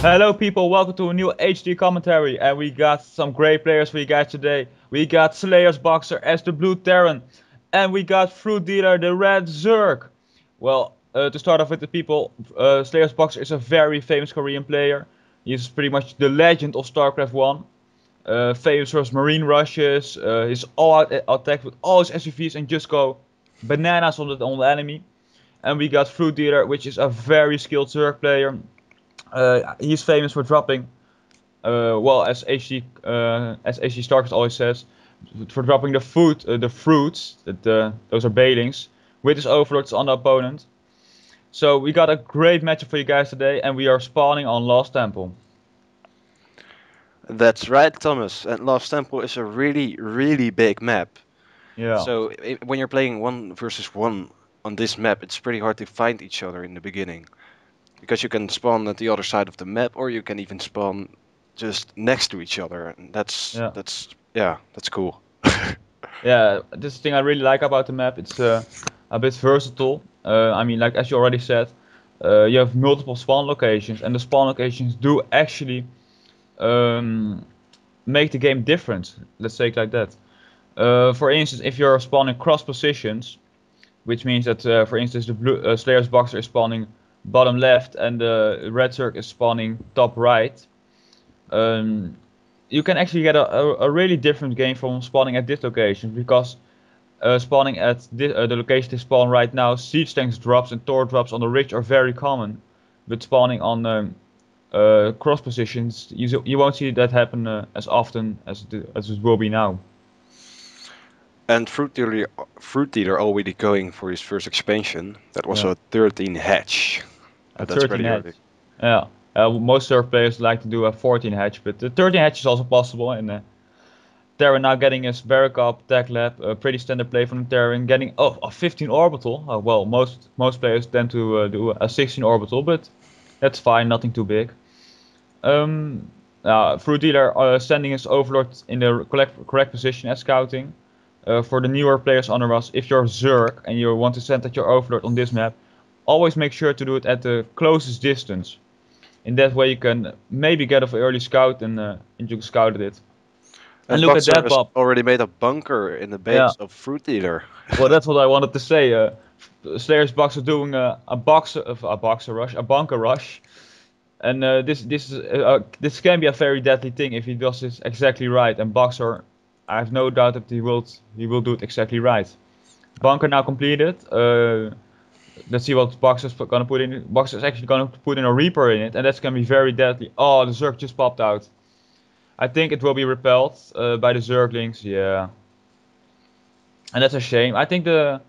Hello people, welcome to a new HD commentary and we got some great players for you guys today. We got Slayer's Boxer as the Blue Terran and we got Fruit Dealer the Red Zerg. Well, to start off with the people, Slayer's Boxer is a very famous Korean player. He's pretty much the legend of Starcraft 1. Famous for his marine rushes, his all-out attack with all his SUVs and just go bananas on the enemy. And we got Fruit Dealer, which is a very skilled Zerg player. He's famous for dropping, well, as HG Starkers always says, for dropping the fruits, those are bailings, with his overlords on the opponent. So we got a great matchup for you guys today, and we are spawning on Lost Temple. That's right, Thomas. And Lost Temple is a really big map. Yeah, So when you're playing 1 versus 1 on this map, it's pretty hard to find each other in the beginning. Because you can spawn at the other side of the map, or you can even spawn just next to each other. And yeah, that's cool. yeah. This thing I really like about the map. It's a bit versatile. I mean, like as you already said, you have multiple spawn locations, and the spawn locations do actually um, make the game different. Let's say it like that. For instance, if you're spawning cross positions, which means that, for instance, the blue Slayer's Boxer is spawning bottom left and the Red Zerg is spawning top right, um, you can actually get a really different game from spawning at this location because spawning at the location they spawn right now, siege tanks drops and Thor drops on the ridge are very common, but spawning on cross positions, you won't see that happen as often as it will be now. And Fruit Dealer already going for his first expansion. That was Yeah, a 13 hatch. a That's 13 pretty hatch. early. Yeah, most surf players like to do a 14 hatch, but the 13 hatch is also possible. And Terran now getting his Barrack up, Tech Lab, a pretty standard play from Terran, getting a 15 orbital. Well, most players tend to do a 16 orbital, but that's fine, nothing too big. Fruit Dealer sending his Overlord in the correct position as scouting. For the newer players under us, if you're Zerg and you want to send at your Overlord on this map, always make sure to do it at the closest distance. In that way, you can maybe get off early scout and you scouted it. And And look at Boxer that, has Bob. already made a bunker in the Yeah. base of Fruit Dealer. Well, that's what I wanted to say. Slayer's Box are doing a boxer rush, a bunker rush, and this can be a very deadly thing if he does this exactly right. And Boxer, I have no doubt that he will do it exactly right. Bunker now completed. Let's see what Boxer's gonna put in. Boxer's actually gonna put in a Reaper in it, and that's gonna be very deadly. Oh, the Zerg just popped out. I think it will be repelled by the Zerglings. Yeah, and that's a shame. I think the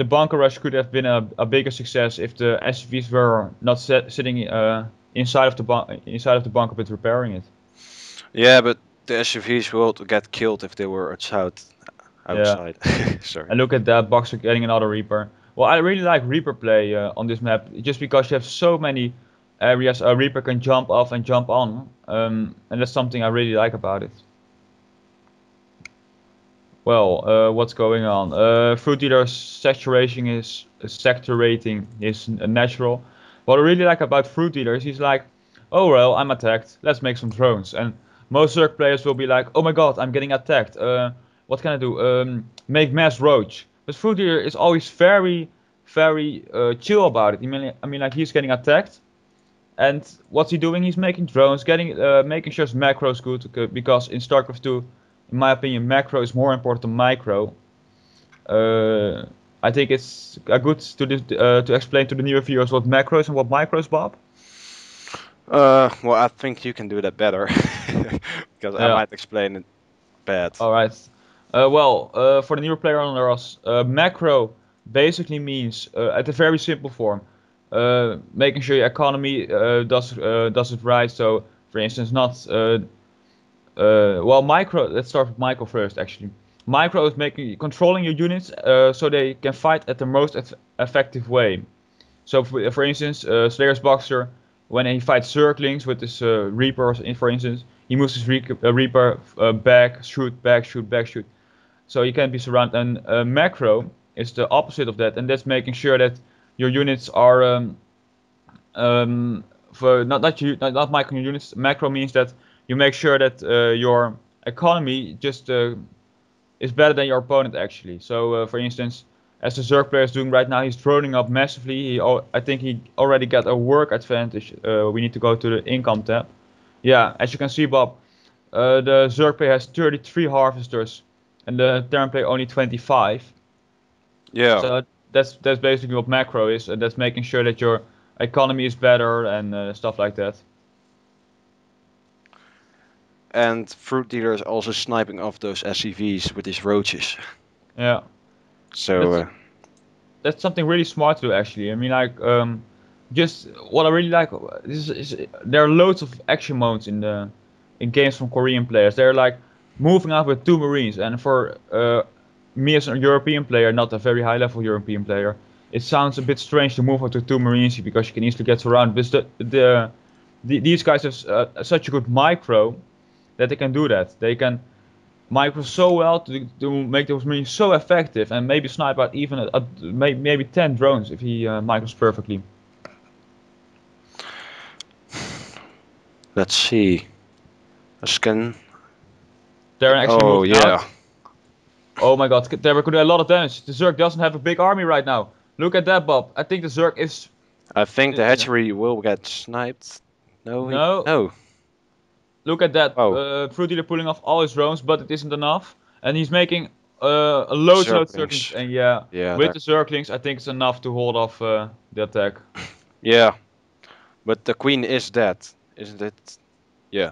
bunker rush could have been a bigger success if the SUVs were not sitting inside of the bunker but repairing it. Yeah, but the SUVs will get killed if they were Yeah, outside. Sorry. and look at that Boxer getting another Reaper. Well, I really like Reaper play on this map just because you have so many areas a Reaper can jump off and jump on, and that's something I really like about it. Well, what's going on? Fruit Dealer's sector rating is natural. What I really like about Fruit Dealer is he's like, oh well, I'm attacked. Let's make some drones. And most Zerg players will be like, oh my god, I'm getting attacked. What can I do? Make mass roach. But Fruit Dealer is always very chill about it. I mean, like he's getting attacked, and what's he doing? He's making drones, making sure his macro is good because in StarCraft 2, in my opinion, macro is more important than micro. Uh, I think it's good to explain to the newer viewers what macros and what micros, Bob. Well, I think you can do that better because I Yeah. might explain it bad. All right. Well, for the newer player under us, macro basically means, at a very simple form, making sure your economy does it right. So, for instance, not well, micro. Let's start with micro first. Actually, micro is making controlling your units so they can fight at the most effective way. So, for instance, Slayer's Boxer, when he fights Zerglings with his Reapers, for instance, he moves his Reaper back, shoot, back, shoot, back, shoot. So you can't be surrounded. And macro is the opposite of that, and that's making sure that your units are um, for not micro units. Macro means that you make sure that your economy just is better than your opponent actually. So for instance, as the Zerg player is doing right now, he's droning up massively. I think he already got a work advantage. We need to go to the income tab. Yeah, as you can see, Bob, the Zerg player has 33 harvesters, and the Terran player only 25. Yeah. So that's basically what macro is, and that's making sure that your economy is better and stuff like that. And Fruit Dealer is also sniping off those SCVs with his roaches. Yeah, So, that's that's something really smart to do actually. I mean, like, just what I really like is there are loads of action modes in games from Korean players. They're like moving out with 2 Marines, and for me as a European player, not a very high level European player, it sounds a bit strange to move out to 2 Marines because you can easily get surrounded. But these guys have such a good micro that they can do that. They can micro so well to make those Marines so effective and maybe snipe out even maybe 10 drones if he micros perfectly. let's see. A scan. They're actually Oh, moving yeah. out. Oh my god, they could do a lot of damage. The Zerg doesn't have a big army right now. Look at that, Bob. I think the Zerg is... I think the uh, hatchery will get sniped. No, no, no. look at that. Oh, Fruit Dealer pulling off all his drones, but it isn't enough. And he's making loads and loads of Zerglings. Zerglings. And yeah, Yeah, with the Zerglings, I think it's enough to hold off the attack. yeah. But the queen is dead, isn't it? Yeah.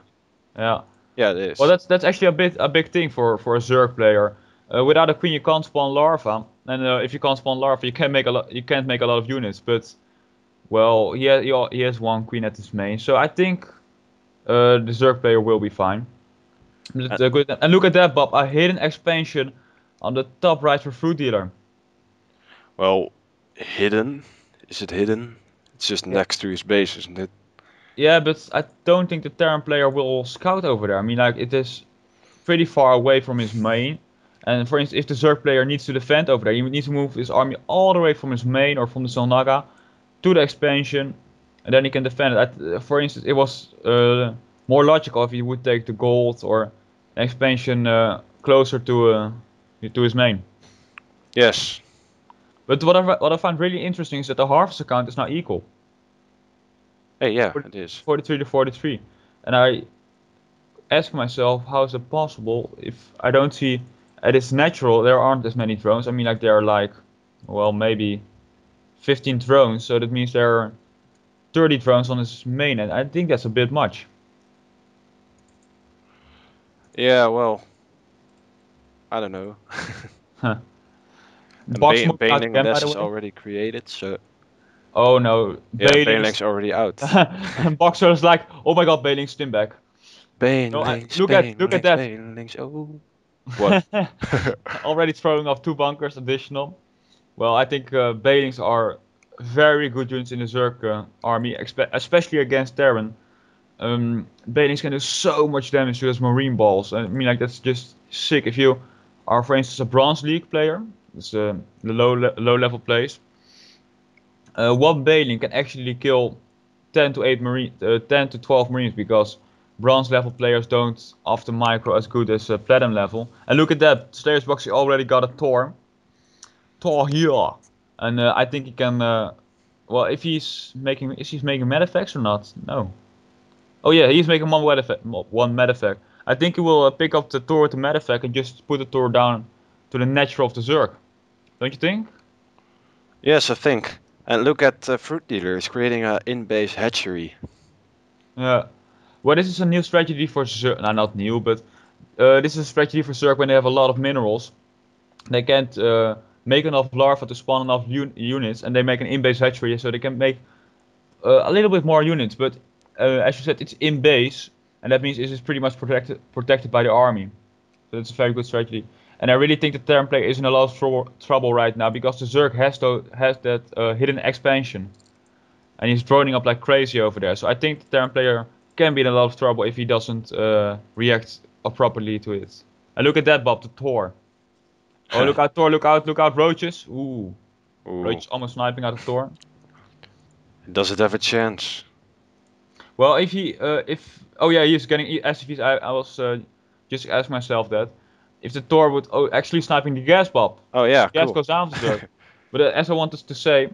Yeah. Yeah, it Well, is. that's actually a big thing for a Zerg player. Without a queen, you can't spawn larva, and if you can't spawn larva, you can't make a lot of units. But well, he has one queen at his main, so I think the Zerg player will be fine. Uh, Good. And look at that, Bob, a hidden expansion on the top right for Fruit Dealer. well, hidden? Is it hidden? It's just Yeah. next to his base, isn't it? Yeah, but I don't think the Terran player will scout over there. I mean, like it is pretty far away from his main. And for instance, if the Zerg player needs to defend over there, he needs to move his army all the way from his main or from the Solnaga to the expansion, and then he can defend it. For instance, it was more logical if he would take the gold or an expansion closer to his main. Yes. But what I find really interesting is that the harvester count is now equal, Hey, yeah, 40 it is. 43 to 43, and I ask myself how is it possible if I don't see at its natural there aren't as many drones. I mean, like there are like, well, maybe 15 drones, so that means there are 30 drones on his main, and I think that's a bit much. Yeah, well, I don't know. Huh. And Box moving out Baneling again, by Nest the is way. already created, so Oh no, yeah, Bailings. Baneling's already out. And Boxer is like, oh my god, Bailings, spin back. No, Banelings, look at Banelings, that. Banelings, oh. What? Already throwing off 2 bunkers additional. Well, I think Bailings are very good units in the Zerg army, especially against Terran. Bailings can do so much damage to those Marine balls. I mean, like that's just sick. If you are, for instance, a Bronze League player, it's the low level place. One Bailing can actually kill 10 to 12 Marines because bronze level players don't often micro as good as platinum level. And look at that, Slayer's Box already got a Tor here, and I think he can. Well, if he's making medeffects or not? No. Oh yeah, he's making one medevac. I think he will pick up the Tor with the medevac and just put the Tor down to the natural of the Zerg. Don't you think? Yes, I think. And look at Fruit Dealer is creating a in-base hatchery. Yeah. Well, this is a new strategy for Zerg. No, not new, but this is a strategy for Zerg when they have a lot of minerals. They can't make enough larvae to spawn enough units, and they make an in-base hatchery, so they can make a little bit more units. But as you said, it's in base, and that means it is pretty much protected by the army. So that's a very good strategy. And I really think the Terran player is in a lot of trouble right now because the Zerg has that hidden expansion, and he's droning up like crazy over there. So I think the Terran player can be in a lot of trouble if he doesn't react properly to it. And look at that, Bob, the Thor. Oh, look out, Thor, look out, roaches. Ooh, Ooh, roaches almost sniping out of Thor. does it have a chance? Well, if he, oh yeah, he's getting SCVs. I was just asking myself that if the Thor would actually sniping the gas bomb, Oh because yeah, the gas cool. goes down to Zerg. But as I wanted to say,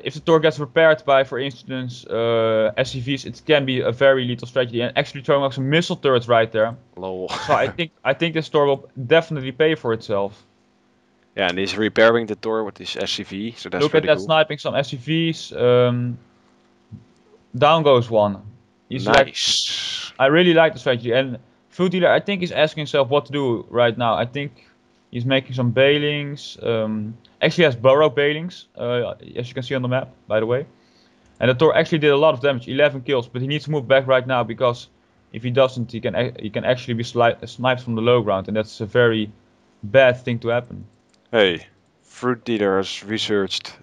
if the Thor gets repaired by, for instance, SCVs, it can be a very lethal strategy. And actually throwing up some missile turrets right there. Lol. So I think this Thor will definitely pay for itself. Yeah, and he's repairing the door with his SCV, so that's Look at pretty that cool. sniping some SCVs. Down goes one. He's like, Nice. I really like the strategy. And Fruitsdealar, I think, is asking himself what to do right now. I think he's making some bailings. Actually has burrow bailings, as you can see on the map, by the way. And the Thor actually did a lot of damage, 11 kills, but he needs to move back right now because if he doesn't, he can actually be sniped from the low ground, and that's a very bad thing to happen. Hey, Fruit Dealer has researched